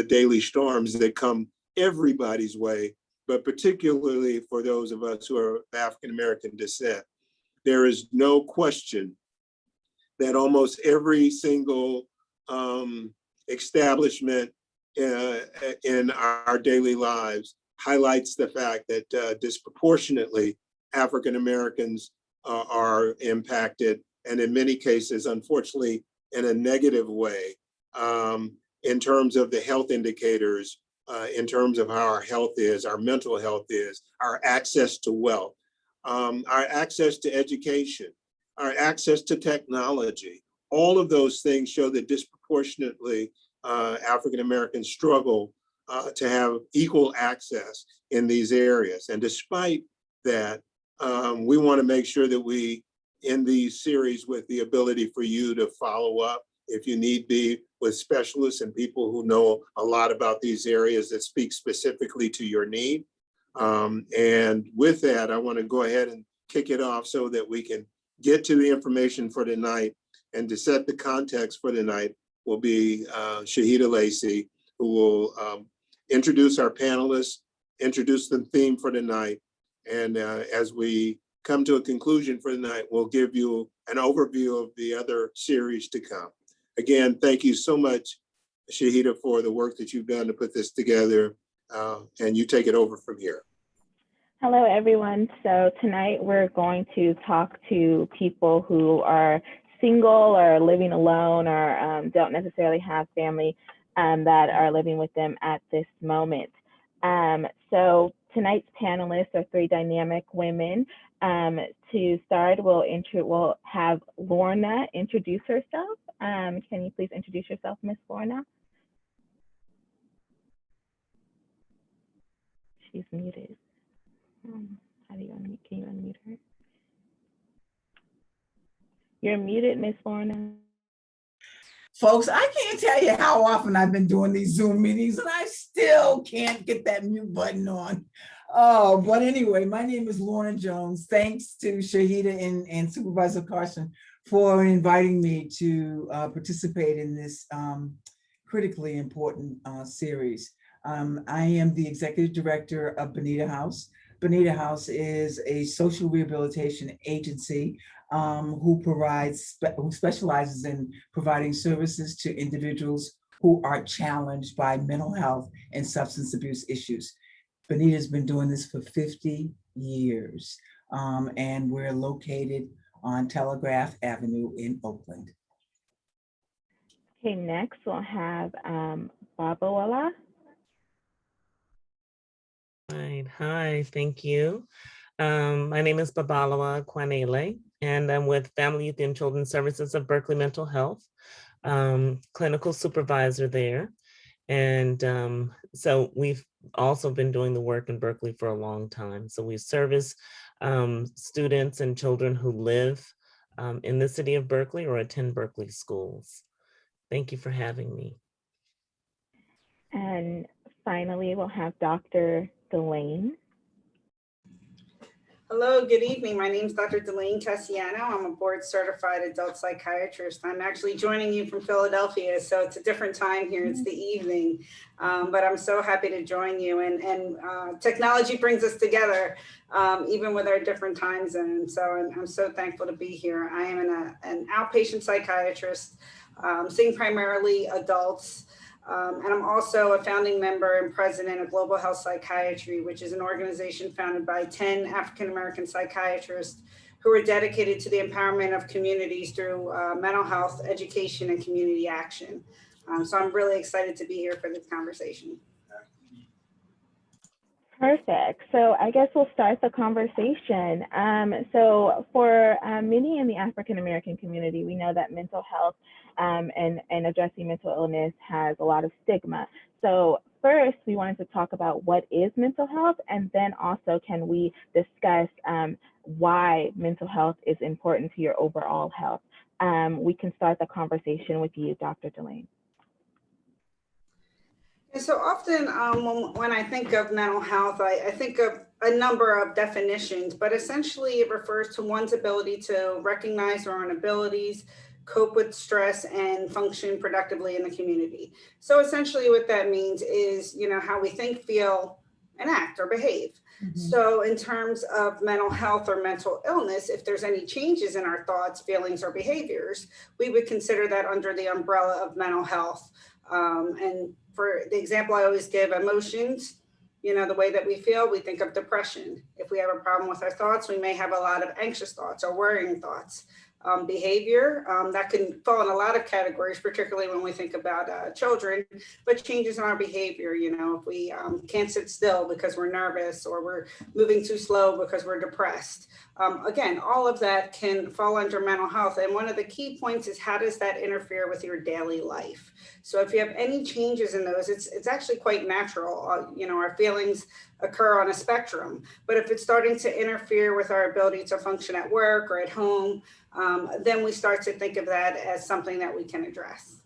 the daily storms that come everybody's way, but particularly for those of us who are of African-American descent. There is no question that almost every single establishment in our daily lives highlights the fact that disproportionately African Americans are impacted, and in many cases, unfortunately, in a negative way, in terms of the health indicators, in terms of how our health is, our mental health is, our access to wealth, our access to education, our access to technology. All of those things show that disproportionately African Americans struggle to have equal access in these areas. And despite that, we want to make sure that we end these series with the ability for you to follow up, if you need be, with specialists and people who know a lot about these areas that speak specifically to your need. And with that, I want to go ahead and kick it off so that we can get to the information for tonight. And to set the context for tonight will be Shahidah Lacy, who will introduce our panelists, introduce the theme for tonight. And as we come to a conclusion for tonight, we'll give you an overview of the other series to come. Again, thank you so much, Shahidah, for the work that you've done to put this together. And you take it over from here. Hello, everyone. So tonight we're going to talk to people who are single or living alone or don't necessarily have family that are living with them at this moment. So tonight's panelists are three dynamic women. To start, we'll have Lorna introduce herself. Can you please introduce yourself, Miss Lorna? She's muted. How do you unmute? Can you unmute her? You're muted, Miss Lorna. Folks, I can't tell you how often I've been doing these Zoom meetings and I still can't get that mute button on. Oh, but anyway, my name is Lorna Jones. Thanks to Shahidah and Supervisor Carson for inviting me to participate in this critically important series. I am the executive director of Bonita House. Bonita House is a social rehabilitation agency who specializes in providing services to individuals who are challenged by mental health and substance abuse issues. Bonita's been doing this for 50 years, and we're located on Telegraph Avenue in Oakland. Okay, next we'll have Babalwa. Hi, thank you. My name is Babalwa Kwanele, and I'm with Family, Youth, and Children's Services of Berkeley Mental Health, clinical supervisor there. And so we've also been doing the work in Berkeley for a long time. So we service students and children who live in the city of Berkeley or attend Berkeley schools. Thank you for having me. And finally, we'll have Dr. Delane. Hello, good evening. My name is Dr. Delane Casiano. I'm a board certified adult psychiatrist. I'm actually joining you from Philadelphia, so it's a different time here. It's the evening, but I'm so happy to join you. And technology brings us together, even with our different time zones. So I'm so thankful to be here. I am an outpatient psychiatrist, seeing primarily adults. And I'm also a founding member and president of Global Health Psychiatry, which is an organization founded by 10 African-American psychiatrists who are dedicated to the empowerment of communities through mental health, education, and community action. So I'm really excited to be here for this conversation. Perfect. So I guess we'll start the conversation. So for many in the African-American community, we know that mental health and addressing mental illness has a lot of stigma. So first, we wanted to talk about what is mental health, and then also can we discuss why mental health is important to your overall health. We can start the conversation with you, Dr. Delane. And so often when I think of mental health, I think of a number of definitions, but essentially it refers to one's ability to recognize their own abilities, cope with stress, and function productively in the community. So essentially what that means is, how we think, feel, and act or behave. So in terms of mental health or mental illness, if there's any changes in our thoughts, feelings, or behaviors, we would consider that under the umbrella of mental health. And for the example I always give, emotions, the way that we feel, we think of depression. If we have a problem with our thoughts, we may have a lot of anxious thoughts or worrying thoughts. Behavior, that can fall in a lot of categories, particularly when we think about children, but changes in our behavior, if we can't sit still because we're nervous, or we're moving too slow because we're depressed. Again, all of that can fall under mental health. And one of the key points is, how does that interfere with your daily life? So if you have any changes in those, it's actually quite natural. Our feelings occur on a spectrum, but if it's starting to interfere with our ability to function at work or at home, then we start to think of that as something that we can address.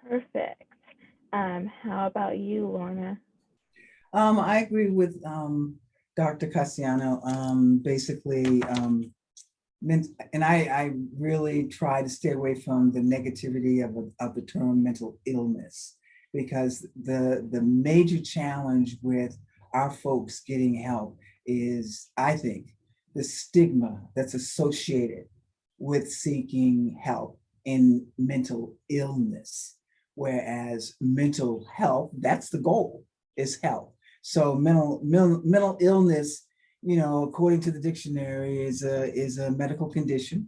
Perfect. How about you, Lorna? I agree with Dr. Casiano. Basically, and I really try to stay away from the negativity of the term mental illness, because the major challenge with our folks getting help is, I think, the stigma that's associated with seeking help in mental illness, whereas mental health, that's the goal, is health. So mental illness, according to the dictionary, is a medical condition.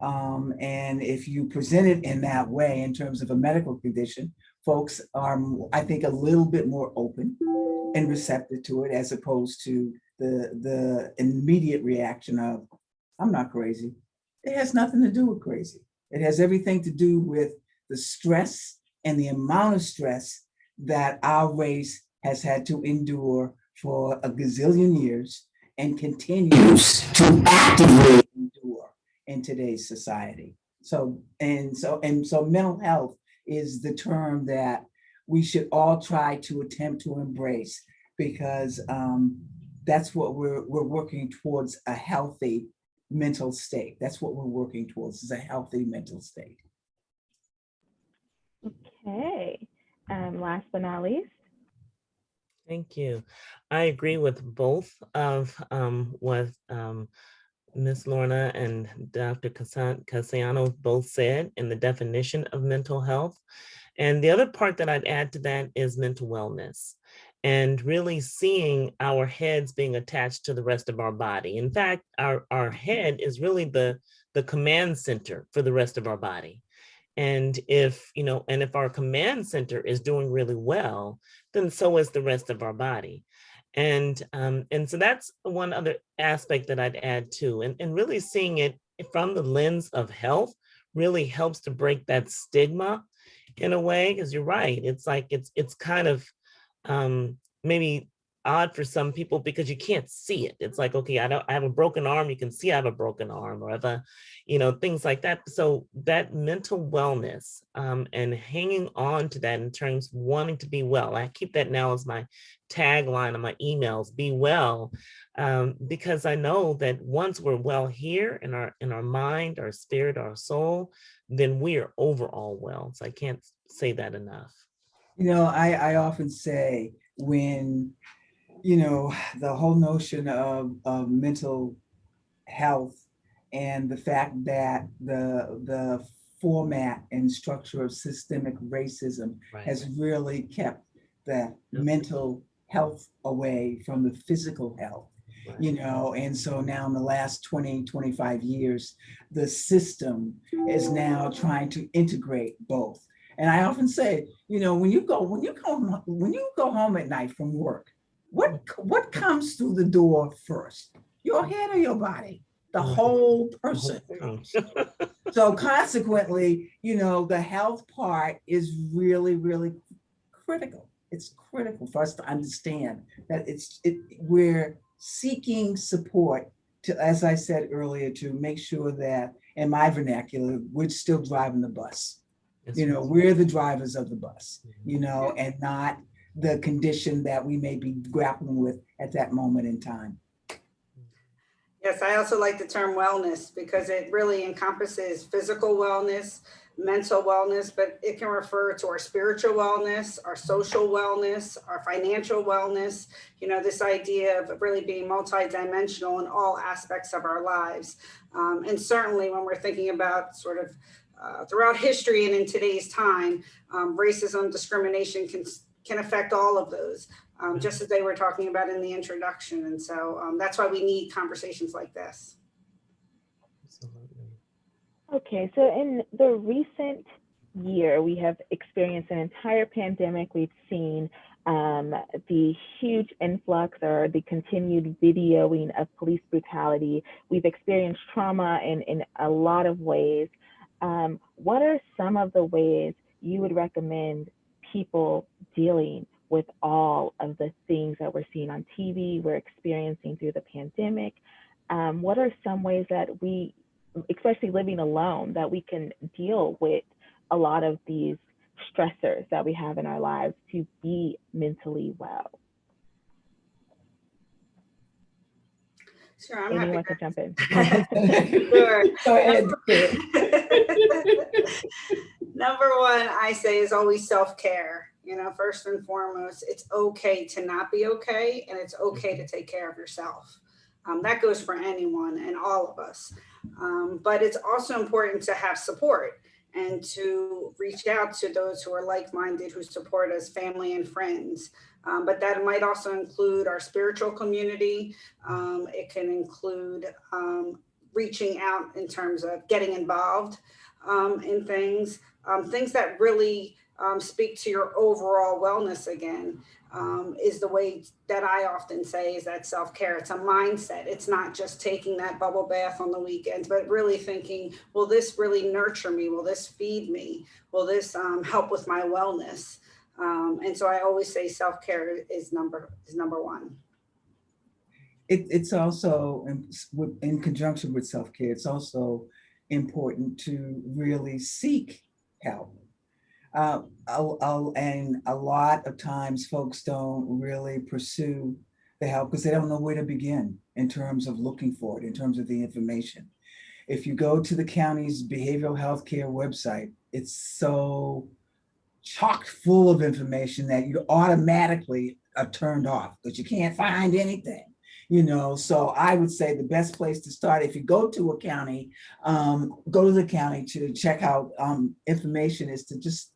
And if you present it in that way, in terms of a medical condition, folks are, I think, a little bit more open and receptive to it, as opposed to the immediate reaction of, I'm not crazy. It has nothing to do with crazy. It has everything to do with the stress and the amount of stress that our race has had to endure for a gazillion years and continues to actively endure in today's society. So mental health is the term that we should all try to attempt to embrace, because that's what we're working towards, a healthy mental state. That's what we're working towards, is a healthy mental state. Okay. Last but not least. Thank you. I agree with both of what Ms. Lorna and Dr. Casiano both said in the definition of mental health. And the other part that I'd add to that is mental wellness, and really seeing our heads being attached to the rest of our body. In fact, our head is really the command center for the rest of our body. And if our command center is doing really well, then so is the rest of our body. And so that's one other aspect that I'd add too. And really seeing it from the lens of health really helps to break that stigma in a way, because you're right. It's like, it's kind of maybe odd for some people because you can't see it. It's like, okay, I have a broken arm. You can see I have a broken arm, or things like that. So that mental wellness and hanging on to that in terms of wanting to be well. I keep that now as my tagline on my emails: be well, because I know that once we're well here in our mind, our spirit, our soul, then we are overall well. So I can't say that enough. I often say, when the whole notion of mental health and the fact that the format and structure of systemic racism has really kept the mental health away from the physical health, and so now in the last 20, 25 years, the system is now trying to integrate both. And I often say, when you go home at night from work, what comes through the door first? Your head or your body? The whole person. So consequently, the health part is really, really critical. It's critical for us to understand that we're seeking support to, as I said earlier, to make sure that, in my vernacular, we're still driving the bus. We're the drivers of the bus, and not the condition that we may be grappling with at that moment in time. Yes, I also like the term wellness because it really encompasses physical wellness, mental wellness, but it can refer to our spiritual wellness, our social wellness, our financial wellness, this idea of really being multidimensional in all aspects of our lives. And certainly when we're thinking about sort of throughout history and in today's time, racism, discrimination can affect all of those. Just as they were talking about in the introduction. And so that's why we need conversations like this. Absolutely. Okay, so in the recent year, we have experienced an entire pandemic. We've seen the huge influx or the continued videoing of police brutality. We've experienced trauma in a lot of ways. What are some of the ways you would recommend people dealing with all of the things that we're seeing on TV, we're experiencing through the pandemic? What are some ways that we, especially living alone, that we can deal with a lot of these stressors that we have in our lives to be mentally well? Sure, I'm Anyone happy can jump in. Sure. Go ahead. Number one, I say, is always self-care. First and foremost, it's okay to not be okay, and it's okay to take care of yourself. That goes for anyone and all of us. But it's also important to have support and to reach out to those who are like-minded, who support us, family and friends. But that might also include our spiritual community. It can include reaching out in terms of getting involved in things that really speak to your overall wellness again. Is the way that I often say is that self-care. It's a mindset. It's not just taking that bubble bath on the weekends, but really thinking, will this really nurture me? Will this feed me? Will this help with my wellness? And so I always say self-care is number one. It's also in conjunction with self-care, it's also important to really seek help. And a lot of times folks don't really pursue the help because they don't know where to begin in terms of looking for it, in terms of the information. If you go to the county's behavioral health care website, it's so chock full of information that you automatically are turned off because you can't find anything. So I would say the best place to start, if you go to a county, go to the county to check out information, is to just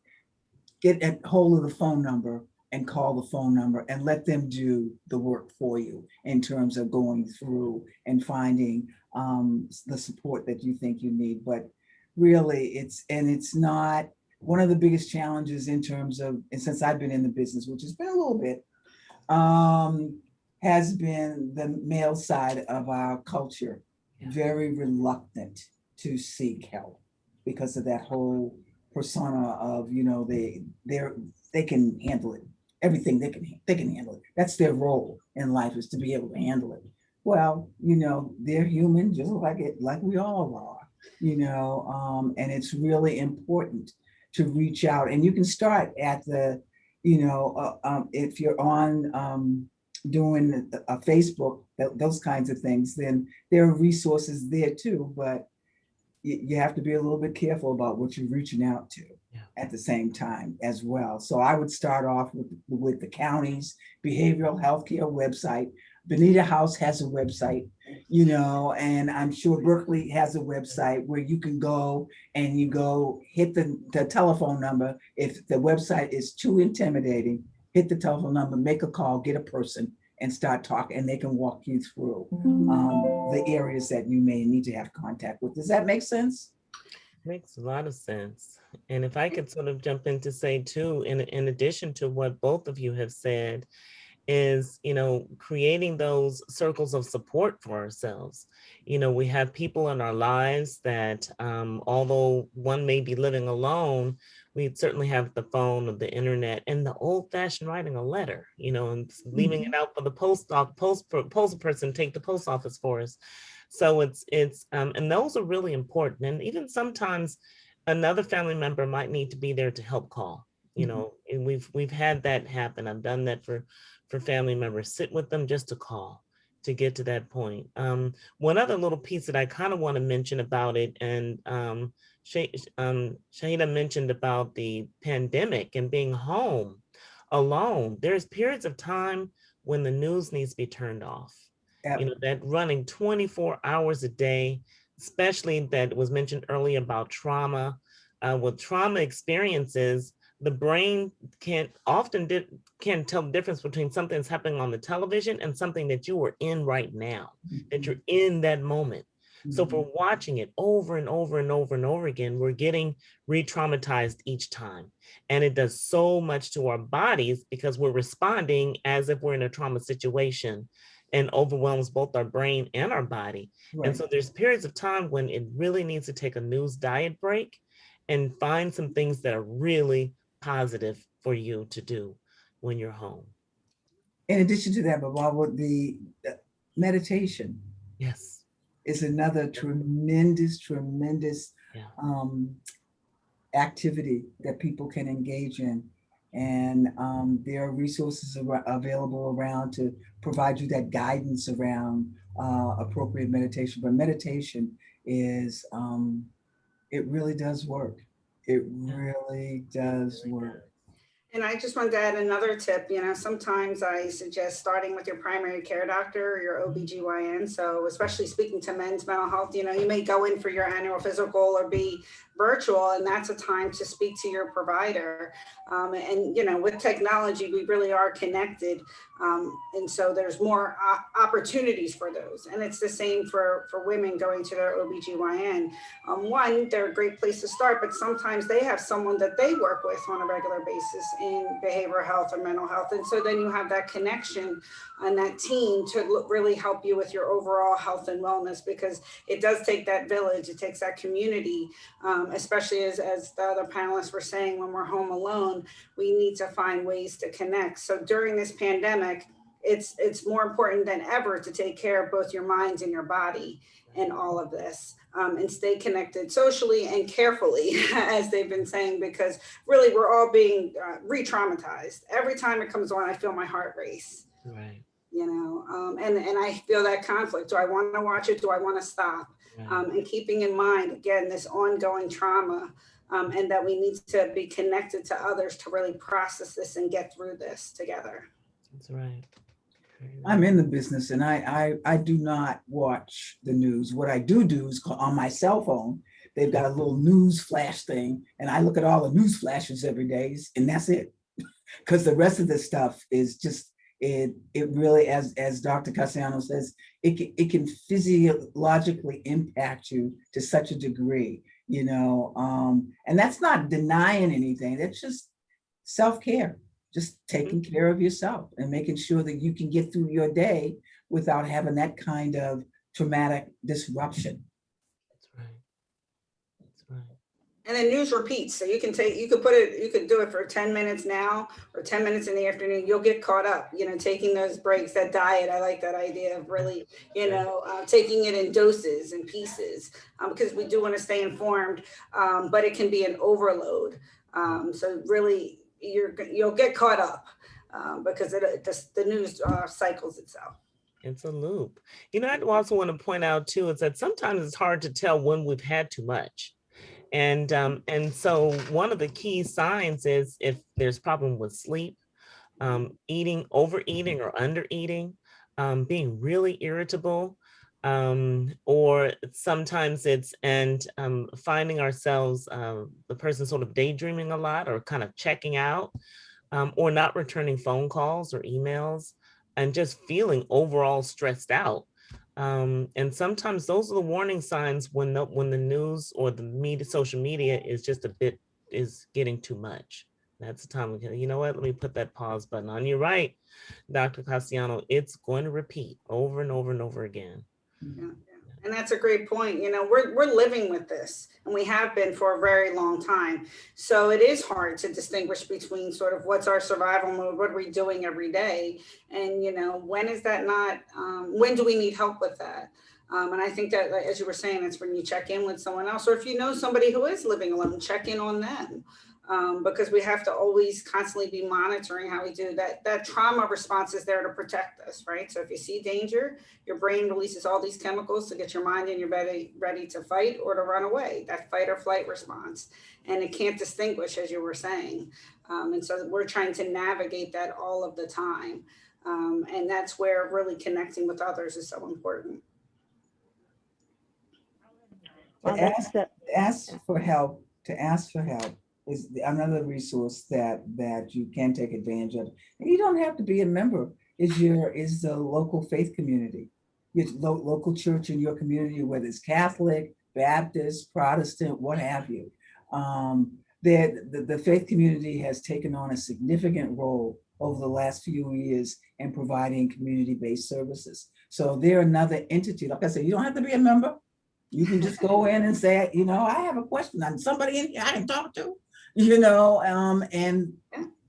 get a hold of the phone number and call the phone number and let them do the work for you in terms of going through and finding the support that you think you need. But really, it's not one of the biggest challenges in terms of, and since I've been in the business, which has been a little bit, has been the male side of our culture, very reluctant to seek help because of that whole persona of, they can handle it. Everything they can handle it. That's their role in life, is to be able to handle it. Well, they're human just like we all are, and it's really important to reach out. And you can start at the, if you're on doing a Facebook, those kinds of things, then there are resources there too, but you have to be a little bit careful about what you're reaching out to at the same time as well. So I would start off with the county's behavioral health care website. Bonita House has a website, and I'm sure Berkeley has a website where you can go and hit the telephone number. If the website is too intimidating, hit the telephone number, make a call, get a person, and start talking, and they can walk you through the areas that you may need to have contact with. Does that make sense? Makes a lot of sense. And if I could sort of jump in to say too, in addition to what both of you have said, is, creating those circles of support for ourselves. We have people in our lives that, although one may be living alone, we certainly have the phone or the internet and the old-fashioned writing a letter, and leaving it out for the postal person take the post office for us. So it's and those are really important. And even sometimes another family member might need to be there to help call. And we've had that happen. I've done that for family members, sit with them just to call to get to that point. One other little piece that I kind of want to mention about it, and Shahidah mentioned about the pandemic and being home alone. There's periods of time when the news needs to be turned off. Yep. You know, that running 24 hours a day, especially that was mentioned earlier about trauma. With trauma experiences, the brain can't tell the difference between something that's happening on the television and something that you are in right now, that you're in that moment. So if we're watching it over and over and over and over again, we're getting re-traumatized each time. And it does so much to our bodies because we're responding as if we're in a trauma situation, and overwhelms both our brain and our body. Right. And so there's periods of time when it really needs to take a news diet break and find some things that are really positive for you to do when you're home. In addition to that, Babalwa, the meditation. Yes. Is another tremendous Yeah. Activity that people can engage in. And there are resources available around to provide you that guidance around appropriate meditation. But meditation is, it really does work. It really does work. And I just wanted to add another tip. You know, sometimes I suggest starting with your primary care doctor or your OBGYN. So especially speaking to men's mental health, you know, you may go in for your annual physical or be virtual, and that's a time to speak to your provider. And, you know, with technology, we really are connected. And so there's more opportunities for those. And it's the same for women going to their OBGYN. One, they're a great place to start, but sometimes they have someone that they work with on a regular basis in behavioral health or mental health. And so then you have that connection and that team to really help you with your overall health and wellness, because it does take that village. It takes that community, especially as the other panelists were saying, when we're home alone, we need to find ways to connect. So during this pandemic, it's more important than ever to take care of both your minds and your body in all of this, and stay connected socially and carefully, as they've been saying, because really we're all being re-traumatized. Every time it comes on, I feel my heart race. Right. You know, and I feel that conflict. Do I want to watch it? Do I want to stop? Right. And keeping in mind, again, this ongoing trauma, and that we need to be connected to others to really process this and get through this together. That's right. I'm in the business, and I do not watch the news. What I do is call on my cell phone. They've got a little news flash thing, and I look at all the news flashes every day, and that's it. Because the rest of the stuff is just, it really, as Dr. Casiano says, it can physiologically impact you to such a degree, you know, and that's not denying anything. That's just self-care. Just taking care of yourself and making sure that you can get through your day without having that kind of traumatic disruption. That's right. That's right. And then news repeats. So you can do it for 10 minutes now or 10 minutes in the afternoon. You'll get caught up, you know, taking those breaks, that diet. I like that idea of really, you know, taking it in doses and pieces, because we do want to stay informed, but it can be an overload. So really, you'll get caught up because the news cycles itself. It's a loop. You know, I also want to point out too, is that sometimes it's hard to tell when we've had too much. And so one of the key signs is if there's problem with sleep, eating, overeating or undereating, being really irritable, or sometimes it's finding ourselves, the person sort of daydreaming a lot or kind of checking out, or not returning phone calls or emails, and just feeling overall stressed out. And sometimes those are the warning signs when the news or the media, social media is getting too much. That's the time we can, you know what, let me put that pause button on. You're right, Dr. Casiano, it's going to repeat over and over and over again. Yeah. And that's a great point. You know, we're living with this, and we have been for a very long time. So it is hard to distinguish between sort of what's our survival mode, what are we doing every day, and, you know, when is that not, when do we need help with that? And I think that, as you were saying, it's when you check in with someone else, or if you know somebody who is living alone, check in on them. because we have to always constantly be monitoring how we do that. That trauma response is there to protect us, right? So if you see danger, your brain releases all these chemicals to get your mind and your body ready to fight or to run away, that fight or flight response. And it can't distinguish, as you were saying. And so we're trying to navigate that all of the time. And that's where really connecting with others is so important. Well, To ask for help is another resource that you can take advantage of. And you don't have to be a member. Is the local faith community, your local church in your community, whether it's Catholic, Baptist, Protestant, what have you. The faith community has taken on a significant role over the last few years in providing community-based services. So they're another entity. Like I said, you don't have to be a member. You can just go in and say, I have a question. I'm somebody in here I can talk to, and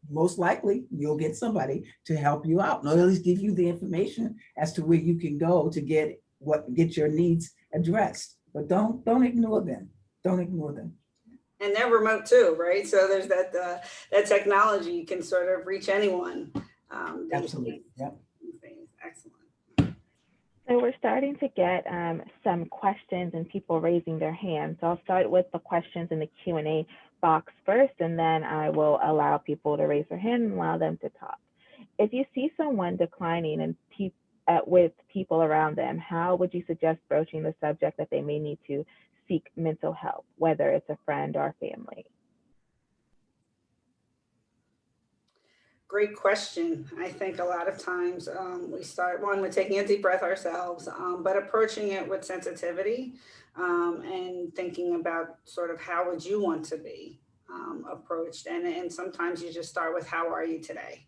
most likely you'll get somebody to help you out, or at least give you the information as to where you can go to get your needs addressed. But don't ignore them. Don't ignore them. And they're remote too, right? So there's that technology, you can sort of reach anyone. Absolutely. Yep. Excellent. So we're starting to get some questions and people raising their hands. So I'll start with the questions in the Q&A box first, and then I will allow people to raise their hand and allow them to talk. If you see someone declining and with people around them, how would you suggest broaching the subject that they may need to seek mental help, whether it's a friend or family? Great question. I think a lot of times we start with taking a deep breath ourselves, but approaching it with sensitivity and thinking about sort of how would you want to be approached. And sometimes you just start with, how are you today?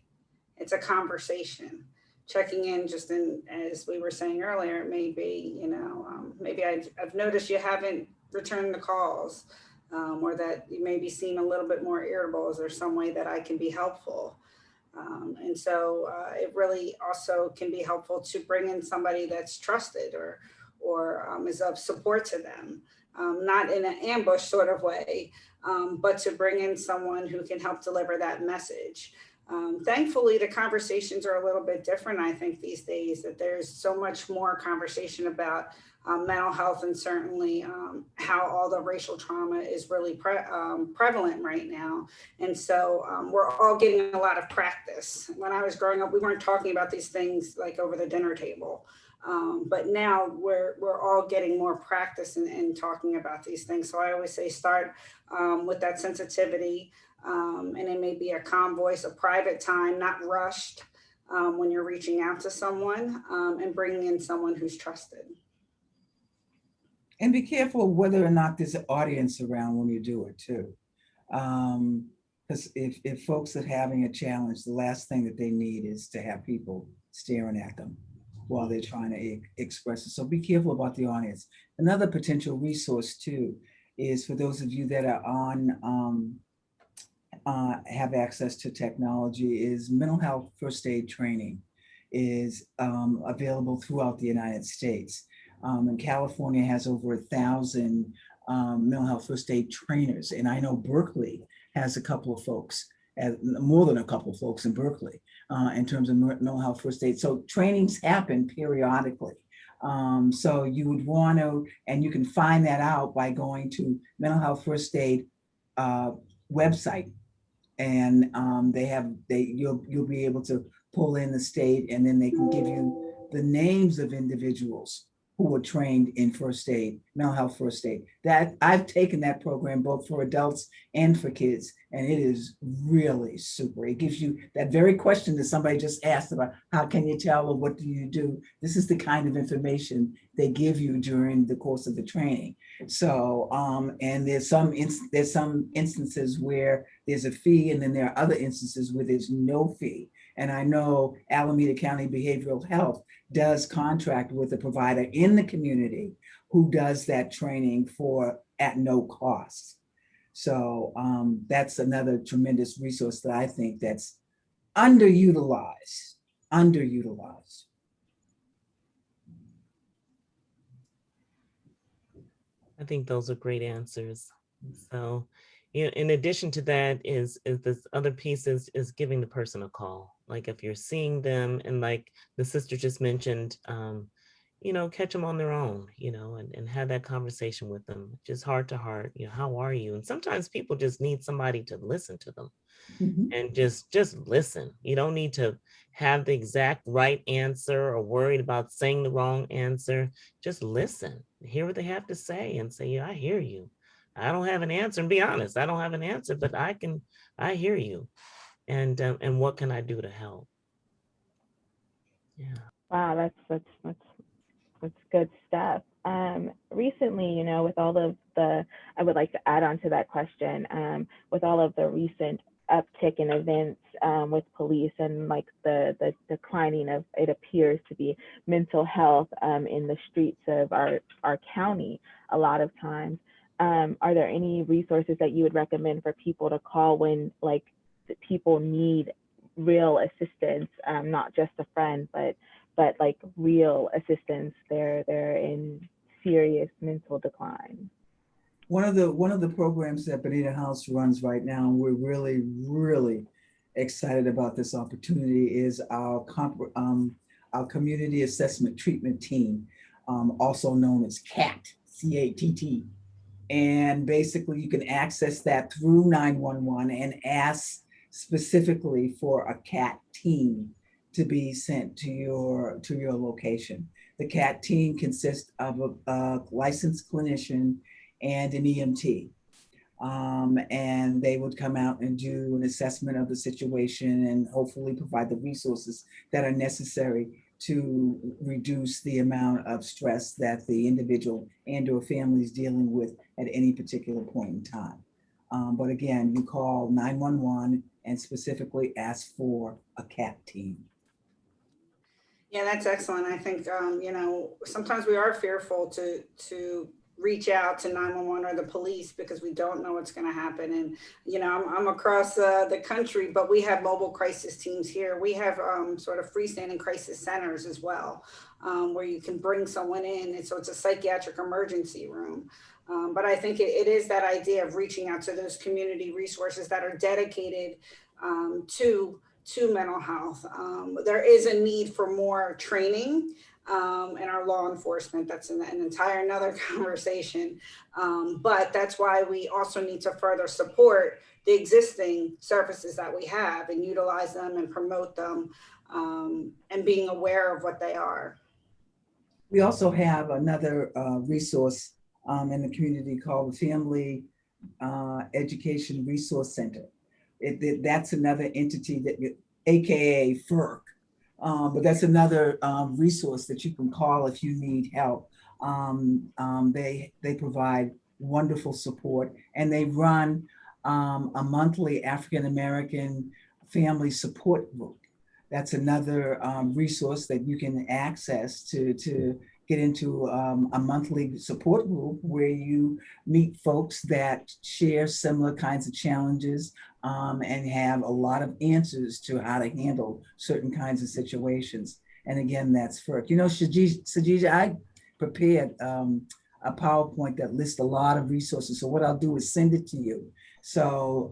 It's a conversation. Checking in just as we were saying earlier, it may be, maybe I've noticed you haven't returned the calls or that you maybe seem a little bit more irritable. Is there some way that I can be helpful? And so it really also can be helpful to bring in somebody that's trusted or is of support to them, not in an ambush sort of way, but to bring in someone who can help deliver that message. Thankfully, the conversations are a little bit different, I think, these days, that there's so much more conversation about mental health and certainly how all the racial trauma is really prevalent right now. And so we're all getting a lot of practice. When I was growing up, we weren't talking about these things like over the dinner table. But now we're all getting more practice in talking about these things. So I always say start with that sensitivity. And it may be a calm voice, a private time, not rushed when you're reaching out to someone and bringing in someone who's trusted. And be careful whether or not there's an audience around when you do it too. Because if folks are having a challenge, the last thing that they need is to have people staring at them while they're trying to express it. So be careful about the audience. Another potential resource too is for those of you that are on have access to technology, is mental health first aid training is available throughout the United States. And California has over 1,000 mental health first aid trainers. And I know Berkeley has a couple of folks, more than a couple of folks in Berkeley in terms of mental health first aid. So trainings happen periodically. So you would want to, and you can find that out by going to mental health first aid website. And you'll be able to pull in the state, and then they can give you the names of individuals who were trained in first aid, mental health first aid. That I've taken that program both for adults and for kids, and it is really super. It gives you that very question that somebody just asked about, how can you tell or what do you do? This is the kind of information they give you during the course of the training. So, and there's some instances where there's a fee, and then there are other instances where there's no fee. And I know Alameda County Behavioral Health does contract with a provider in the community who does that training at no cost. So that's another tremendous resource that I think that's underutilized. I think those are great answers. So in addition to that is this other piece is giving the person a call. Like if you're seeing them, and like the sister just mentioned, catch them on their own, and have that conversation with them, just heart to heart, how are you? And sometimes people just need somebody to listen to them. Mhm. And just listen. You don't need to have the exact right answer or worried about saying the wrong answer. Just listen, hear what they have to say, and say, yeah, I hear you. I don't have an answer, and be honest, I don't have an answer, but I hear you. And what can I do to help? Yeah. Wow, that's good stuff. Recently, with all of I would like to add on to that question, with all of the recent uptick in events with police and like the declining of, it appears to be, mental health in the streets of our county a lot of times. Are there any resources that you would recommend for people to call when like people need real assistance, not just a friend, but like real assistance? They're in serious mental decline. One of the programs that Bonita House runs right now, and we're really, really excited about this opportunity, is our community assessment treatment team, also known as CAT, CATT. And basically you can access that through 911 and ask specifically for a CAT team to be sent to your location. The CAT team consists of a licensed clinician and an EMT. And they would come out and do an assessment of the situation and hopefully provide the resources that are necessary to reduce the amount of stress that the individual and or family is dealing with at any particular point in time. But again, you call 911 and specifically ask for a CAT team. Yeah, that's excellent. I think, sometimes we are fearful to reach out to 911 or the police because we don't know what's going to happen. And, I'm across the country, but we have mobile crisis teams here. We have sort of freestanding crisis centers as well, where you can bring someone in. And so it's a psychiatric emergency room. But I think it is that idea of reaching out to those community resources that are dedicated to mental health. There is a need for more training in our law enforcement. That's an entire another conversation. But that's why we also need to further support the existing services that we have and utilize them and promote them, and being aware of what they are. We also have another resource in the community called the Family Education Resource Center. That's another entity that, AKA FERC, but that's another resource that you can call if you need help. They provide wonderful support, and they run a monthly African American family support group. That's another resource that you can access to get into a monthly support group where you meet folks that share similar kinds of challenges and have a lot of answers to how to handle certain kinds of situations. And again, that's FERC. Shahidah, I prepared a PowerPoint that lists a lot of resources. So what I'll do is send it to you so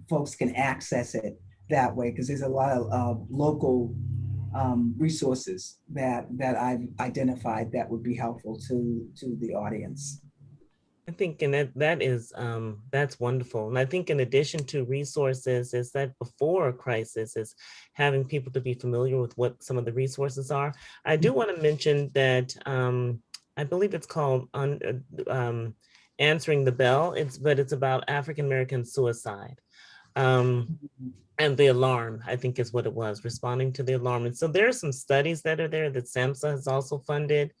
folks can access it that way, because there's a lot of local resources that I've identified that would be helpful to the audience. I think, and that's wonderful. And I think in addition to resources, is that before a crisis is having people to be familiar with what some of the resources are. I do want to mention that I believe it's called Answering the Bell. It's about African American suicide. And the alarm, I think, is what it was, responding to the alarm. And so there are some studies that are there that SAMHSA has also funded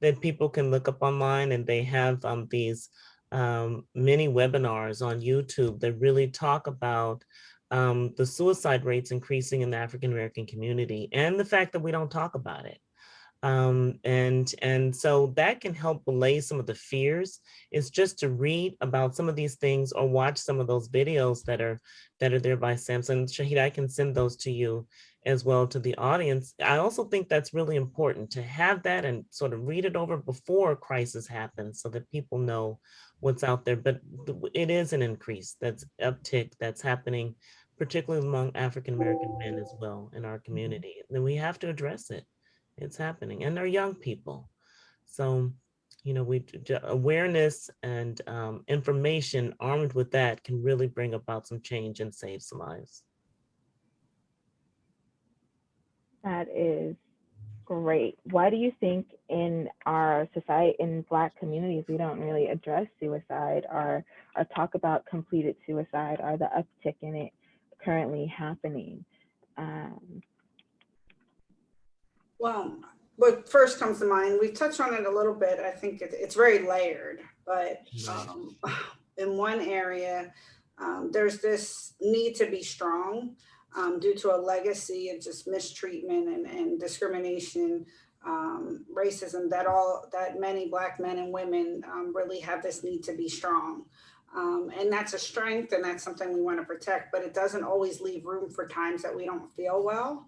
that people can look up online, and they have these mini webinars on YouTube that really talk about the suicide rates increasing in the African American community and the fact that we don't talk about it. And so that can help allay some of the fears, is just to read about some of these things or watch some of those videos that are there by Samson. Shahidah, I can send those to you as well, to the audience. I also think that's really important to have that and sort of read it over before a crisis happens so that people know what's out there. But it is an increase, that's uptick that's happening, particularly among African-American men as well in our community. And we have to address it. It's happening, and they're young people. So, awareness and information armed with that can really bring about some change and save some lives. That is great. Why do you think in our society, in Black communities, we don't really address suicide or talk about completed suicide or the uptick in it currently happening? Well, what first comes to mind, we've touched on it a little bit. I think it's very layered, but in one area, there's this need to be strong due to a legacy of just mistreatment and discrimination, racism, that many Black men and women really have this need to be strong. And that's a strength, and that's something we want to protect, but it doesn't always leave room for times that we don't feel well.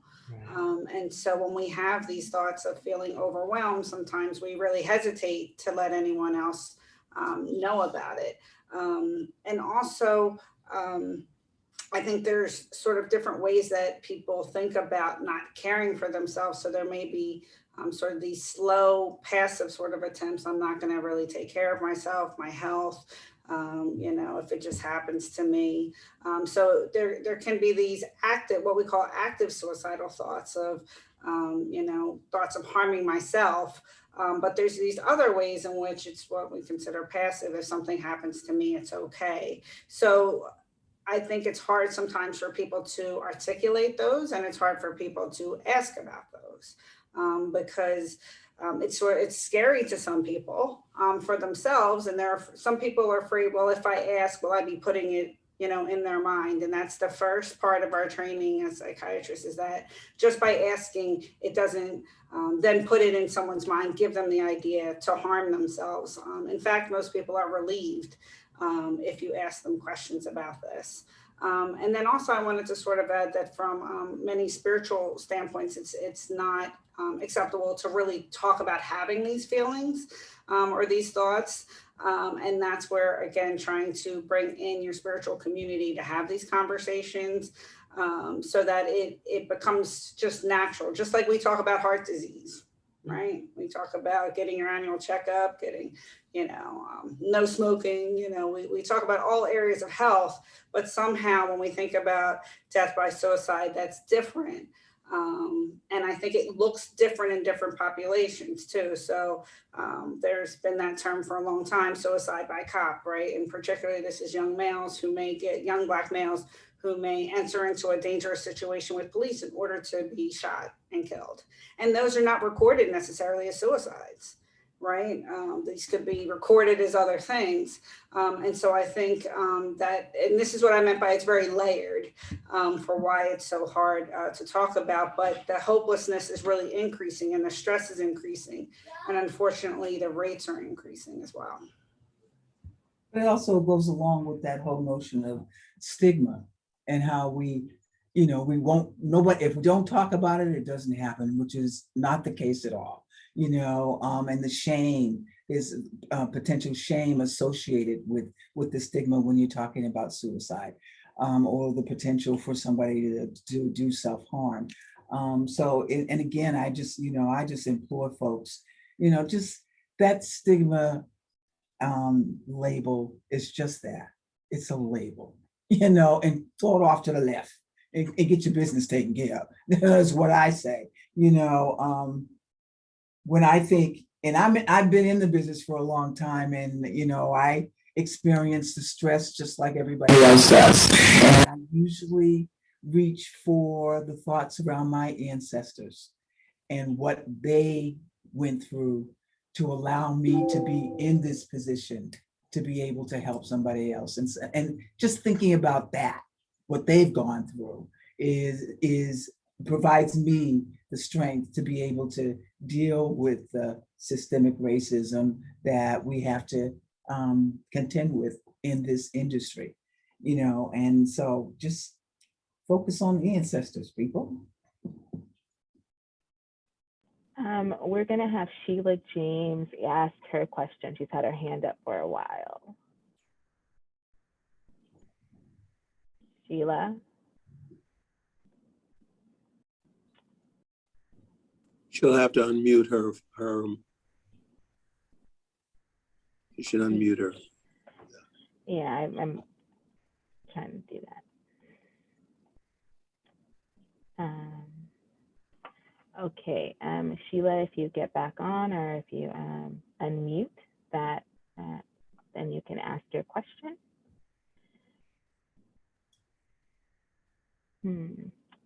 And so when we have these thoughts of feeling overwhelmed, sometimes we really hesitate to let anyone else know about it. And also, I think there's sort of different ways that people think about not caring for themselves. So there may be sort of these slow, passive sort of attempts. I'm not going to really take care of myself, my health, if it just happens to me. So there can be these what we call active suicidal thoughts of, thoughts of harming myself. But there's these other ways in which it's what we consider passive. If something happens to me, it's okay. So I think it's hard sometimes for people to articulate those, and it's hard for people to ask about those because it's scary to some people for themselves. And some people are afraid, well, if I ask, will I be putting it, in their mind? And that's the first part of our training as psychiatrists, is that just by asking, it doesn't then put it in someone's mind, give them the idea to harm themselves. In fact, most people are relieved if you ask them questions about this. And then also I wanted to sort of add that from many spiritual standpoints, it's not acceptable to really talk about having these feelings or these thoughts. And that's where, again, trying to bring in your spiritual community to have these conversations so that it becomes just natural, just like we talk about heart disease, right? We talk about getting your annual checkup, getting, no smoking, we talk about all areas of health, but somehow when we think about death by suicide, that's different. And I think it looks different in different populations too. So there's been that term for a long time, suicide by cop, right? And particularly this is young Black males who may enter into a dangerous situation with police in order to be shot and killed. And those are not recorded necessarily as suicides, right? These could be recorded as other things. And so I think that, and this is what I meant by it's very layered for why it's so hard to talk about, but the hopelessness is really increasing and the stress is increasing. And unfortunately, the rates are increasing as well. But it also goes along with that whole notion of stigma and how we if we don't talk about it, it doesn't happen, which is not the case at all. And the shame is potential shame associated with the stigma when you're talking about suicide, or the potential for somebody to do self-harm. And again, I just implore folks, just that stigma label is just that. It's a label, and throw it off to the left and get your business taken care of. That's what I say, when I think, and I've been in the business for a long time, and I experience the stress just like everybody else does. And I usually reach for the thoughts around my ancestors and what they went through to allow me to be in this position to be able to help somebody else. And just thinking about that, what they've gone through is provides me the strength to be able to deal with the systemic racism that we have to contend with in this industry, and so just focus on the ancestors, people. We're gonna have Sheila James ask her question. She's had her hand up for a while. Sheila? She'll have to unmute her. You should unmute her. Yeah, I'm trying to do that. Okay, Sheila, if you get back on or if you unmute that, then you can ask your question.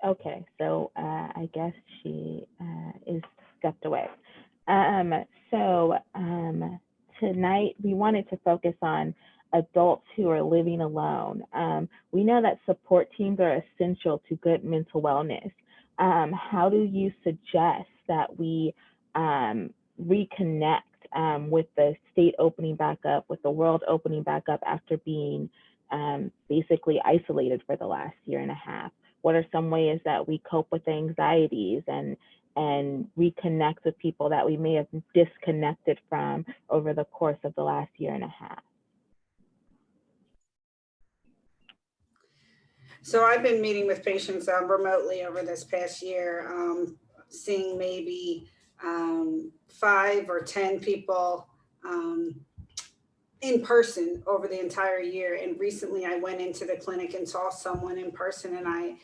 Okay, so I guess she is stepped away. Tonight we wanted to focus on adults who are living alone. We know that support teams are essential to good mental wellness. How do you suggest that we reconnect with the state opening back up, with the world opening back up after being basically isolated for the last year and a half? What are some ways that we cope with anxieties and reconnect with people that we may have disconnected from over the course of the last year and a half? So I've been meeting with patients remotely over this past year, seeing maybe 5 or 10 people in person over the entire year. And recently I went into the clinic and saw someone in person, and I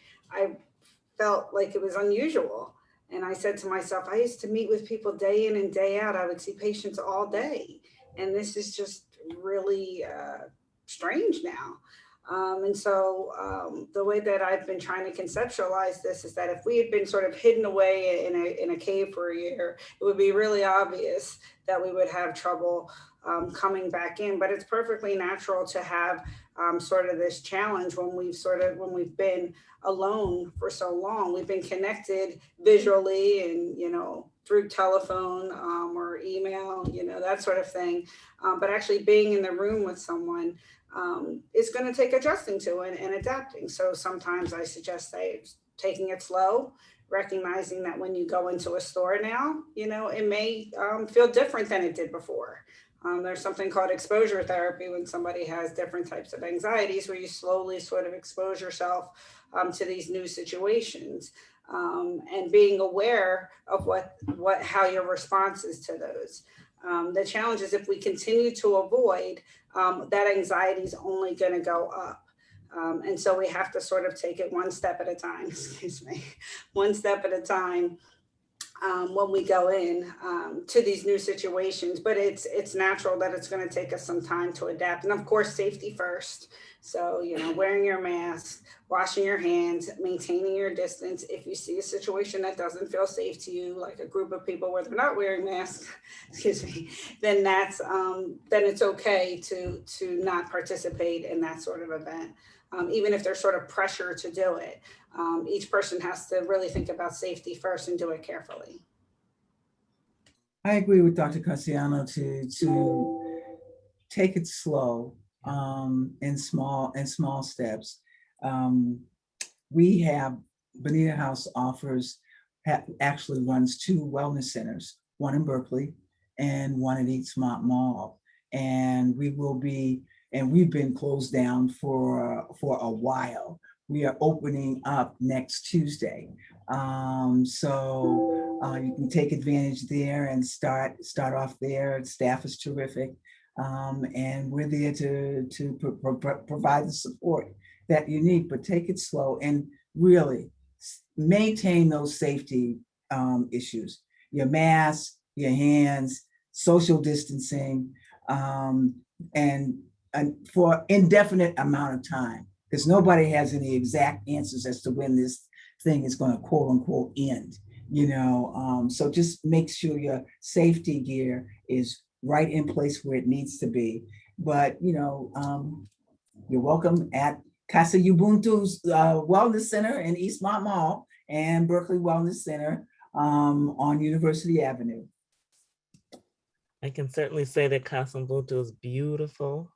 felt like it was unusual. And I said to myself, I used to meet with people day in and day out. I would see patients all day. And this is just really strange now. And so the way that I've been trying to conceptualize this is that if we had been sort of hidden away in a cave for a year, it would be really obvious that we would have trouble coming back in. But it's perfectly natural to have sort of this challenge when we've been alone for so long. We've been connected visually and, through telephone or email, that sort of thing. But actually being in the room with someone is going to take adjusting to and adapting. So sometimes I suggest taking it slow, recognizing that when you go into a store now, it may feel different than it did before. There's something called exposure therapy when somebody has different types of anxieties, where you slowly sort of expose yourself to these new situations, and being aware of how your response is to those. The challenge is if we continue to avoid, that anxiety is only going to go up. And so we have to sort of take it one step at a time, one step at a time when we go in to these new situations. But it's natural that it's going to take us some time to adapt. And of course, safety first. So, wearing your mask, washing your hands, maintaining your distance. If you see a situation that doesn't feel safe to you, like a group of people where they're not wearing masks, then that's then it's okay to not participate in that sort of event, even if there's sort of pressure to do it. Each person has to really think about safety first and do it carefully. I agree with Dr. Casiano to take it slow in small steps. We have Bonita House actually runs 2 wellness centers, one in Berkeley and one at Eastmont Mall, and we've been closed down for a while. We are opening up next Tuesday, so you can take advantage there and start off there. Staff is terrific, and we're there to provide the support that you need. But take it slow and really maintain those safety issues: your mask, your hands, social distancing, and for indefinite amount of time. Because nobody has any exact answers as to when this thing is going to quote unquote end, so just make sure your safety gear is right in place where it needs to be. But, you're welcome at Casa Ubuntu's Wellness Center in Eastmont Mall. and Berkeley Wellness Center on University Avenue. I can certainly say that Casa Mbuntu is beautiful.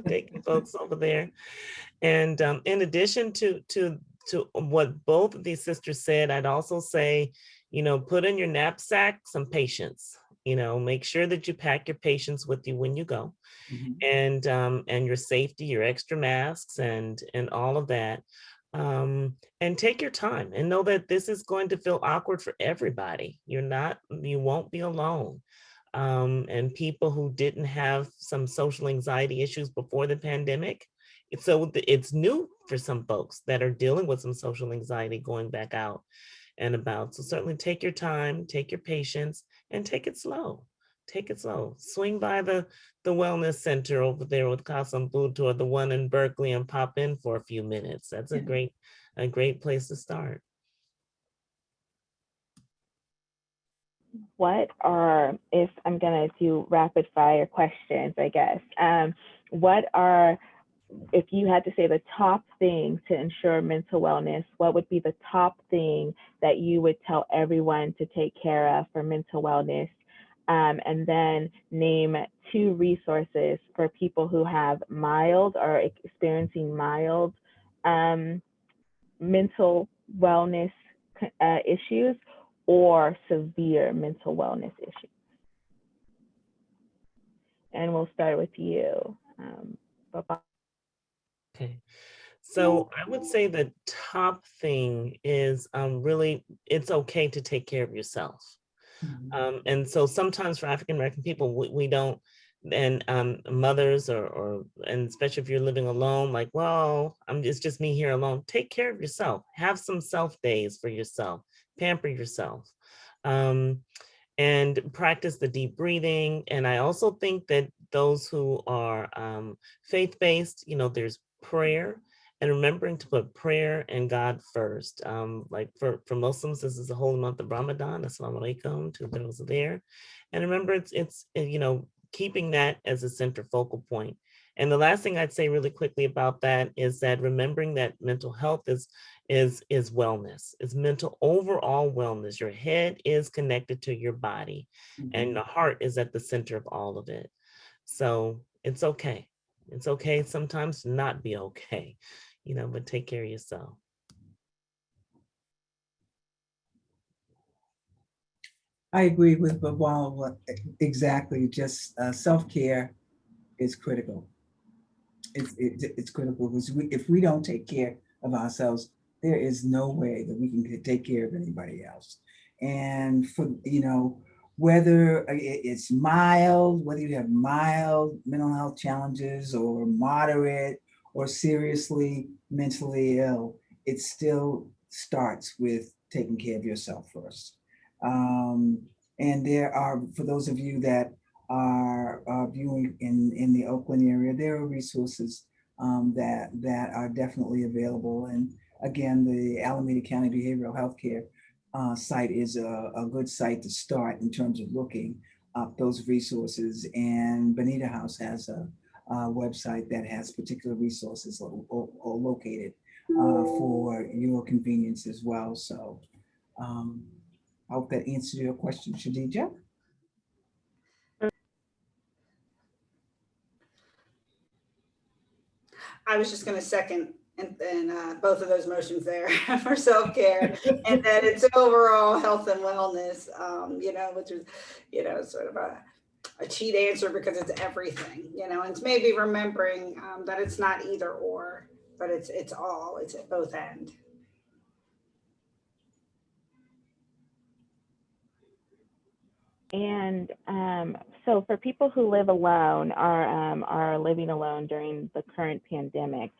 Taking folks over there. And in addition to what both of these sisters said, I'd also say, put in your knapsack some patience. Make sure that you pack your patience with you when you go, and your safety, your extra masks, and all of that. And take your time and know that this is going to feel awkward for everybody. You won't be alone. And people who didn't have some social anxiety issues before the pandemic. So it's new for some folks that are dealing with some social anxiety going back out and about. So certainly take your time, take your patience, and take it slow. Take it slow. Swing by the wellness center over there with Casa Mbuntu, or the one in Berkeley, and pop in for a few minutes. That's a great place to start. What are, if I'm gonna do rapid fire questions, I guess, if you had to say the top thing to ensure mental wellness, what would be the top thing that you would tell everyone to take care of for mental wellness? And then name 2 resources for people who have mild or experiencing mild mental wellness issues or severe mental wellness issues. And we'll start with you. Okay. So I would say the top thing is really, it's okay to take care of yourself. And so sometimes for African American people, we don't, and mothers and especially if you're living alone, like, well, it's just me here alone. Take care of yourself. Have some self days for yourself. Pamper yourself. And practice the deep breathing. And I also think that those who are faith-based, there's prayer, and remembering to put prayer and God first. Like for Muslims, this is the holy month of Ramadan. Assalamu alaikum to those there. And remember, it's keeping that as a center focal point. And the last thing I'd say really quickly about that is that remembering that mental health is wellness. It's mental overall wellness. Your head is connected to your body, and the heart is at the center of all of it. So it's okay. It's okay sometimes to not be okay, but take care of yourself. I agree with Babalwa exactly. Just self-care is critical. It's critical because if we don't take care of ourselves, there is no way that we can take care of anybody else. And for whether it's mild, whether you have mild mental health challenges or moderate or seriously mentally ill, it still starts with taking care of yourself first. And there are, for those of you that are viewing in the Oakland area, there are resources that are definitely available. And again, the Alameda County Behavioral Health Care site is a good site to start in terms of looking up those resources. And Bonita House has a website that has particular resources located for your convenience as well. So I hope that answers your question, Shahidah. I was just going to second and both of those motions there for self-care, and that it's overall health and wellness, which is, sort of a cheat answer because it's everything, and it's maybe remembering that it's not either or, but it's all, it's at both ends. And so for people who live alone, are living alone during the current pandemic,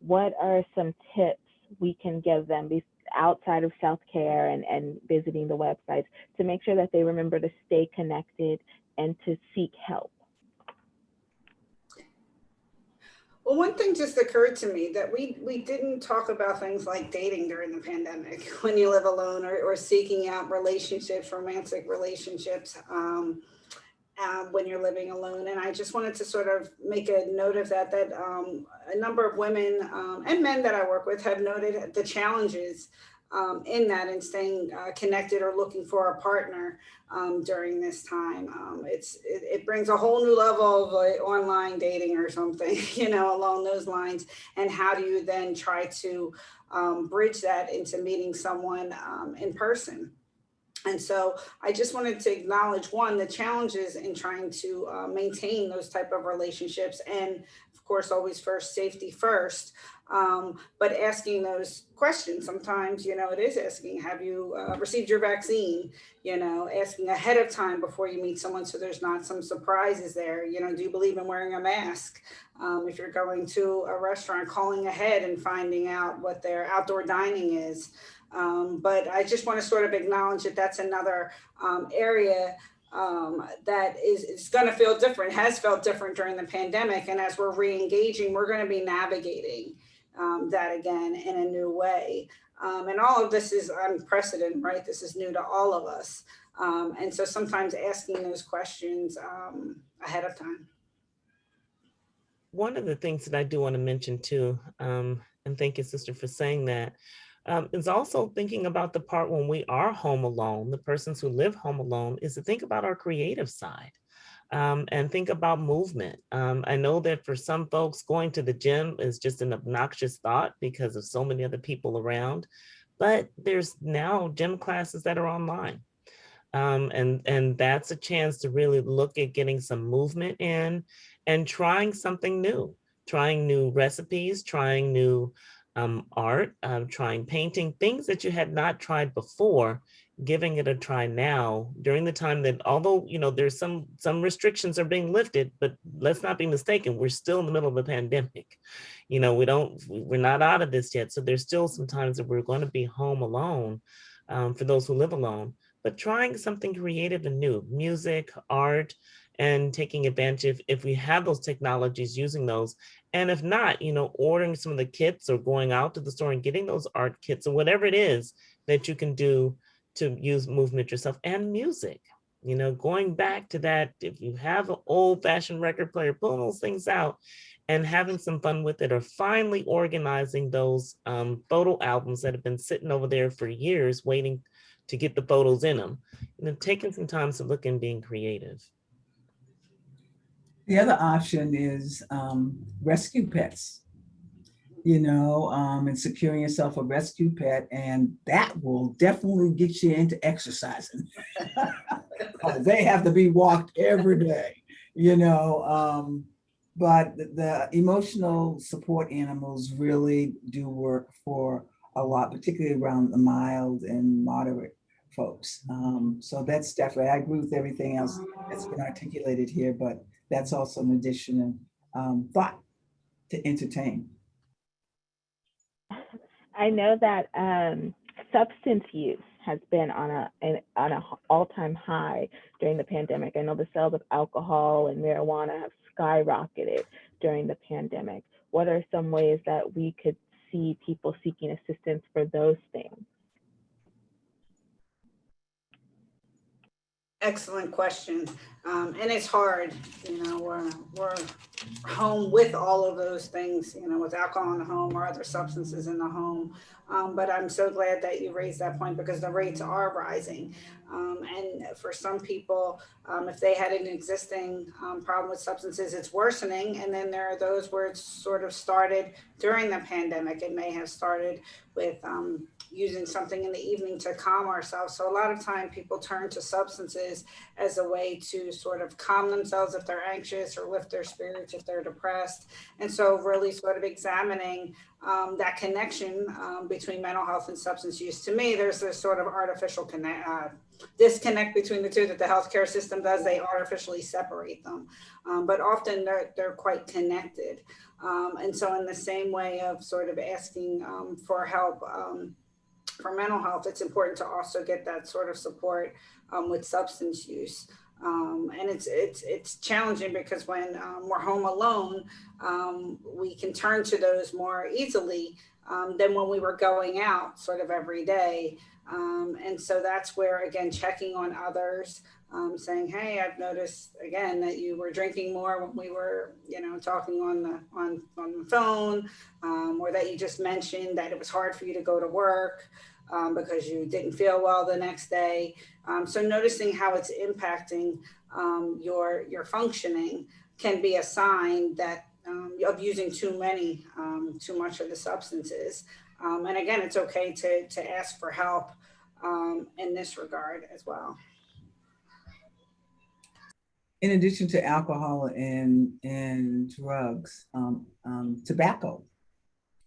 what are some tips we can give them outside of self-care and visiting the websites to make sure that they remember to stay connected and to seek help? Well, one thing just occurred to me that we didn't talk about things like dating during the pandemic when you live alone, or seeking out relationships, romantic relationships. when you're living alone. And I just wanted to sort of make a note of that, a number of women and men that I work with have noted the challenges in that and staying connected or looking for a partner during this time. It brings a whole new level of like online dating or something, you know, along those lines. And how do you then try to bridge that into meeting someone in person? And so I just wanted to acknowledge, one, the challenges in trying to maintain those type of relationships. And of course, always first, safety first. But asking those questions, sometimes, you know, it is asking, have you received your vaccine? You know, asking ahead of time before you meet someone so there's not some surprises there. You know, do you believe in wearing a mask? If you're going to a restaurant, calling ahead and finding out what their outdoor dining is. But I just want to sort of acknowledge that that's another area that is going to feel different, has felt different during the pandemic. And as we're re-engaging, we're going to be navigating that again in a new way. And all of this is unprecedented, right? This is new to all of us. And so sometimes asking those questions ahead of time. One of the things that I do want to mention too, and thank you, sister, for saying that, is also thinking about the part when we are home alone, the persons who live home alone, is to think about our creative side and think about movement. I know that for some folks, going to the gym is just an obnoxious thought because of so many other people around, but there's now gym classes that are online. And that's a chance to really look at getting some movement in and trying something new, trying new recipes, trying new art, trying painting, things that you had not tried before, giving it a try now during the time that, although, you know, there's some restrictions are being lifted, but let's not be mistaken, we're still in the middle of a pandemic. You know, we're not out of this yet. So there's still some times that we're going to be home alone for those who live alone, but trying something creative and new, music, art, and taking advantage if we have those technologies, using those. And if not, you know, ordering some of the kits or going out to the store and getting those art kits or whatever it is that you can do to use movement yourself, and music. You know, going back to that, if you have an old fashioned record player, pulling those things out and having some fun with it, or finally organizing those photo albums that have been sitting over there for years waiting to get the photos in them, and then taking some time to look and being creative. The other option is rescue pets, you know, and securing yourself a rescue pet, and that will definitely get you into exercising. They have to be walked every day, you know, but the emotional support animals really do work for a lot, particularly around the mild and moderate folks. So that's definitely, I agree with everything else that's been articulated here, but that's also an additional thought to entertain. I know that substance use has been on an all-time high during the pandemic. I know the sales of alcohol and marijuana have skyrocketed during the pandemic. What are some ways that we could see people seeking assistance for those things? Excellent question. And it's hard, you know, we're home with all of those things, you know, with alcohol in the home or other substances in the home. But I'm so glad that you raised that point, because the rates are rising. And for some people, if they had an existing problem with substances, it's worsening. And then there are those where it's sort of started during the pandemic. It may have started with using something in the evening to calm ourselves. So a lot of time people turn to substances as a way to sort of calm themselves if they're anxious, or lift their spirits if they're depressed. And so really sort of examining that connection between mental health and substance use. To me, there's this sort of artificial disconnect between the two that the healthcare system does. They artificially separate them, but often they're quite connected. And so in the same way of sort of asking for help for mental health, it's important to also get that sort of support with substance use. And it's challenging because when we're home alone, we can turn to those more easily than when we were going out sort of every day. And so that's where, again, checking on others, saying, hey, I've noticed again that you were drinking more when we were, talking on the phone, or that you just mentioned that it was hard for you to go to work because you didn't feel well the next day. So noticing how it's impacting your functioning can be a sign that of using too much of the substances. And again, it's okay to ask for help in this regard as well. In addition to alcohol and drugs, tobacco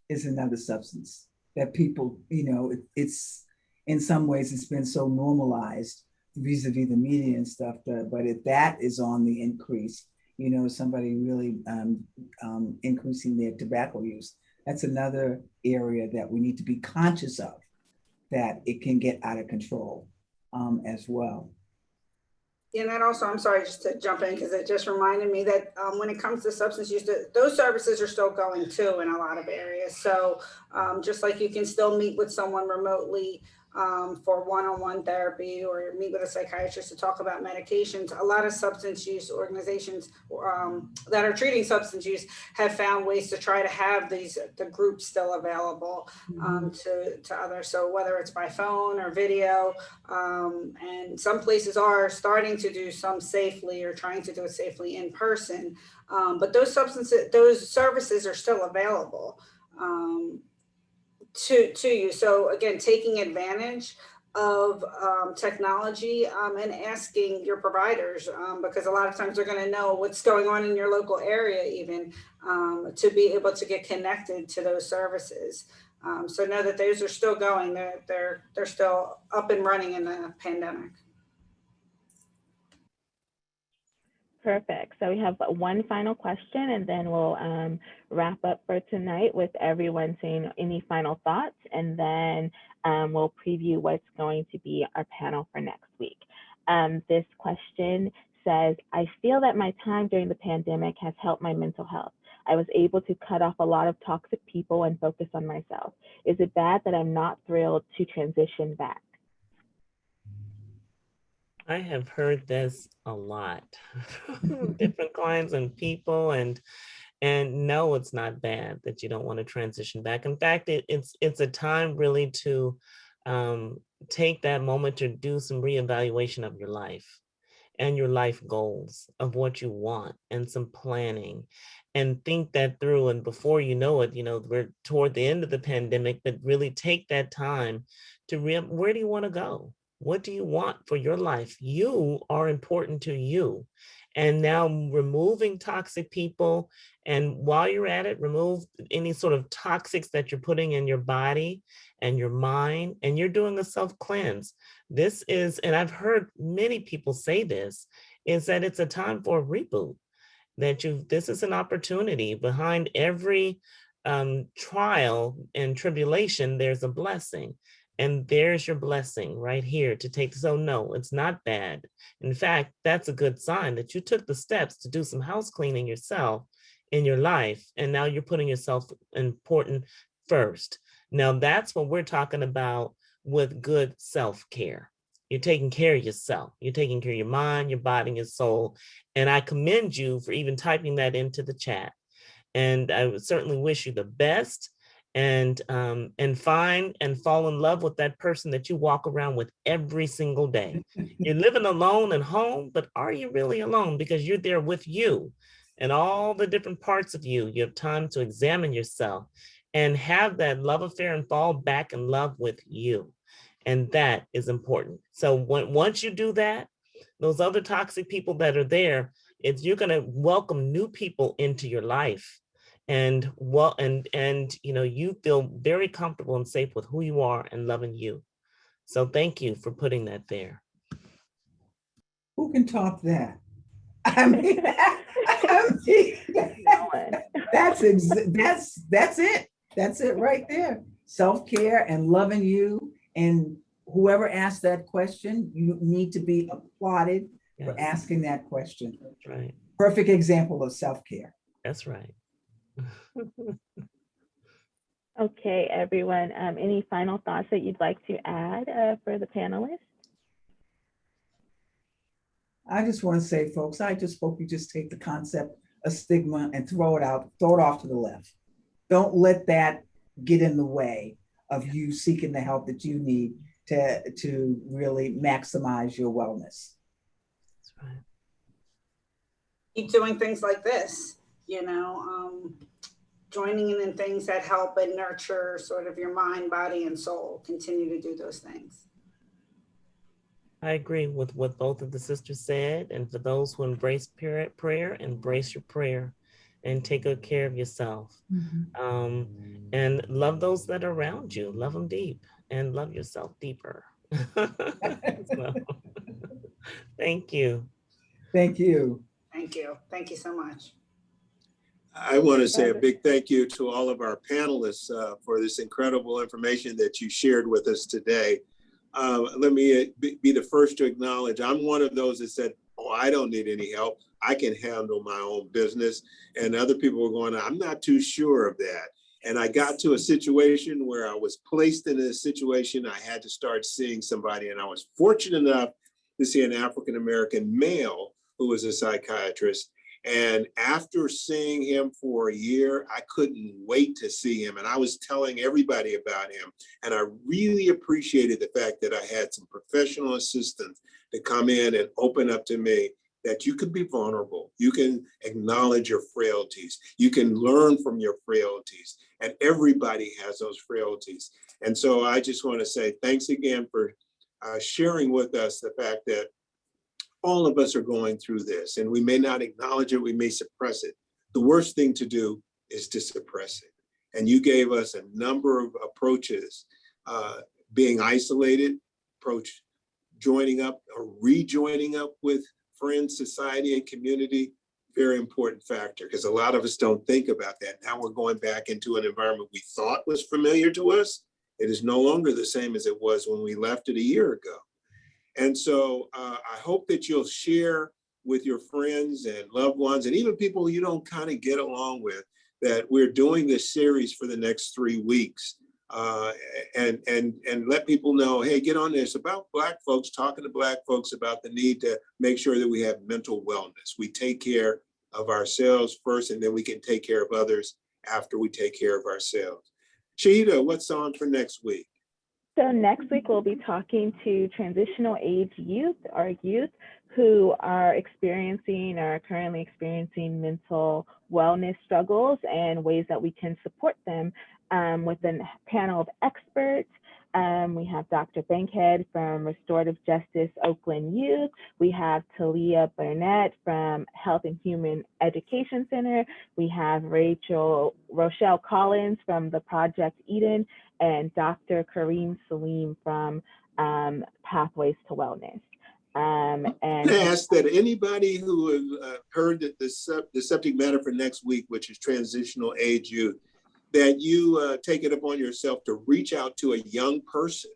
is another substance that people, it's in some ways it's been so normalized vis-a-vis the media and stuff, but if that is on the increase, somebody really increasing their tobacco use, that's another area that we need to be conscious of, that it can get out of control as well. And that also, I'm sorry, just to jump in, because it just reminded me that when it comes to substance use, those services are still going too in a lot of areas. So just like you can still meet with someone remotely for one-on-one therapy, or meet with a psychiatrist to talk about medications, a lot of substance use organizations that are treating substance use have found ways to try to have the groups still available to others. So whether it's by phone or video, and some places are starting to do some safely or trying to do it safely in person, but those services are still available to you. So again, taking advantage of technology and asking your providers, because a lot of times they're going to know what's going on in your local area, even to be able to get connected to those services. So know that those are still going. They're still up and running in the pandemic. Perfect. So we have one final question, and then we'll wrap up for tonight with everyone saying any final thoughts, and then we'll preview what's going to be our panel for next week. This question says, I feel that my time during the pandemic has helped my mental health. I was able to cut off a lot of toxic people and focus on myself. Is it bad that I'm not thrilled to transition back? I have heard this a lot, different clients and people, and no, it's not bad that you don't want to transition back. In fact, it's a time really to take that moment to do some reevaluation of your life and your life goals of what you want, and some planning, and think that through. And before you know it, we're toward the end of the pandemic, but really take that time to where do you want to go? What do you want for your life? You are important to you. And now removing toxic people, and while you're at it, remove any sort of toxics that you're putting in your body and your mind, and you're doing a self-cleanse. This is, and I've heard many people say this, is that it's a time for a reboot, that this is an opportunity. Behind every trial and tribulation, there's a blessing. And there's your blessing right here to take. So no, it's not bad. In fact, that's a good sign that you took the steps to do some house cleaning yourself in your life. And now you're putting yourself important first. Now that's what we're talking about with good self-care. You're taking care of yourself. You're taking care of your mind, your body, your soul. And I commend you for even typing that into the chat. And I would certainly wish you the best. And find and fall in love with that person that you walk around with every single day. You're living alone at home, but are you really alone? Because you're there with you and all the different parts of you. You have time to examine yourself and have that love affair and fall back in love with you. And that is important. So once you do that, those other toxic people that are there, you're going to welcome new people into your life. And you feel very comfortable and safe with who you are and loving you. So thank you for putting that there. Who can top that? I mean, that's it. That's it right there. Self-care and loving you. And whoever asked that question, you need to be applauded for asking that question. That's right. Perfect example of self-care. That's right. Okay, everyone, any final thoughts that you'd like to add for the panelists? I just want to say, folks, I just hope you just take the concept of stigma and throw it off to the left. Don't let that get in the way of you seeking the help that you need to really maximize your wellness. That's right. Keep doing things like this, joining in things that help and nurture sort of your mind, body, and soul. Continue to do those things. I agree with what both of the sisters said. And for those who embrace prayer, embrace your prayer and take good care of yourself. And love those that are around you. Love them deep and love yourself deeper. So, thank you. Thank you. Thank you. Thank you so much. I want to say a big thank you to all of our panelists for this incredible information that you shared with us today. Let me be the first to acknowledge I'm one of those that said, oh, I don't need any help. I can handle my own business. And other people were going, I'm not too sure of that. And I got to a situation where I was placed in a situation I had to start seeing somebody. And I was fortunate enough to see an African-American male who was a psychiatrist. And after seeing him for a year, I couldn't wait to see him. And I was telling everybody about him. And I really appreciated the fact that I had some professional assistants to come in and open up to me that you can be vulnerable. You can acknowledge your frailties. You can learn from your frailties. And everybody has those frailties. And so I just want to say thanks again for sharing with us the fact that all of us are going through this, and we may not acknowledge it, we may suppress it. The worst thing to do is to suppress it. And you gave us a number of approaches, being isolated, approach joining up or rejoining up with friends, society, and community, very important factor, because a lot of us don't think about that. Now we're going back into an environment we thought was familiar to us. It is no longer the same as it was when we left it a year ago. And so I hope that you'll share with your friends and loved ones, and even people you don't kind of get along with, that we're doing this series for the next 3 weeks, and let people know, hey, get on this about Black folks, talking to Black folks about the need to make sure that we have mental wellness. We take care of ourselves first, and then we can take care of others after we take care of ourselves. Shahidah, what's on for next week? So next week, we'll be talking to transitional age youth, or youth who are currently experiencing mental wellness struggles and ways that we can support them with a panel of experts. We have Dr. Bankhead from Restorative Justice Oakland Youth. We have Talia Burnett from Health and Human Education Center. We have Rochelle Collins from the Project Eden, and Dr. Kareem Salim from Pathways to Wellness. And I ask that anybody who have heard that the subject matter for next week, which is transitional age youth, that you take it upon yourself to reach out to a young person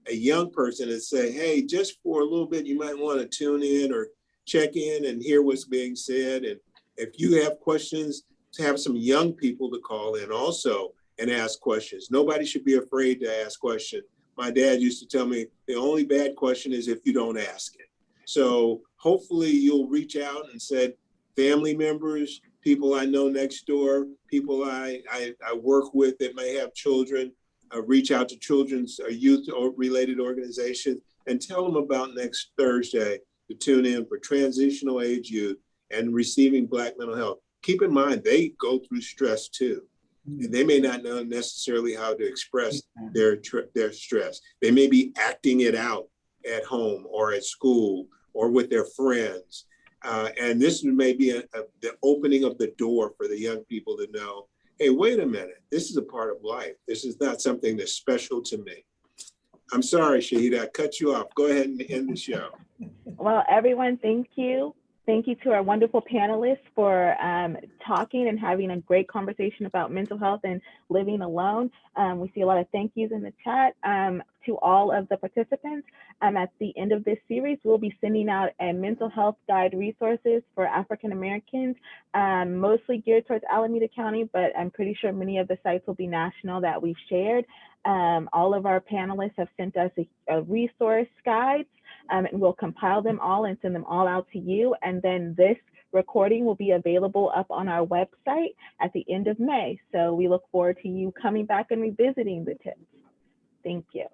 and say, hey, just for a little bit, you might want to tune in or check in and hear what's being said. And if you have questions, to have some young people to call in also and ask questions. Nobody should be afraid to ask questions. My dad used to tell me the only bad question is if you don't ask it. So hopefully you'll reach out and say, family members, people I know next door, people I work with that may have children, reach out to children's youth related organizations and tell them about next Thursday to tune in for transitional age youth and receiving Black mental health. Keep in mind, they go through stress too. And they may not know necessarily how to express their stress. They may be acting it out at home or at school or with their friends. And this may be the opening of the door for the young people to know, hey, wait a minute, this is a part of life. This is not something that's special to me. I'm sorry, Shahidah, I cut you off. Go ahead and end the show. Well, everyone, thank you Thank you to our wonderful panelists for talking and having a great conversation about mental health and living alone. We see a lot of thank yous in the chat. To all of the participants, at the end of this series, we'll be sending out a mental health guide resources for African Americans, mostly geared towards Alameda County, but I'm pretty sure many of the sites will be national that we've shared. All of our panelists have sent us a resource guides, and we'll compile them all and send them all out to you. And then this recording will be available up on our website at the end of May. So we look forward to you coming back and revisiting the tips. Thank you.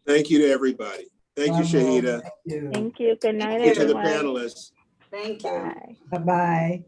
Thank you to everybody. Thank you, Shahidah. Thank you. Thank you. Good night, Thank you to the everyone. panelists. Thank you. Bye. Bye-bye.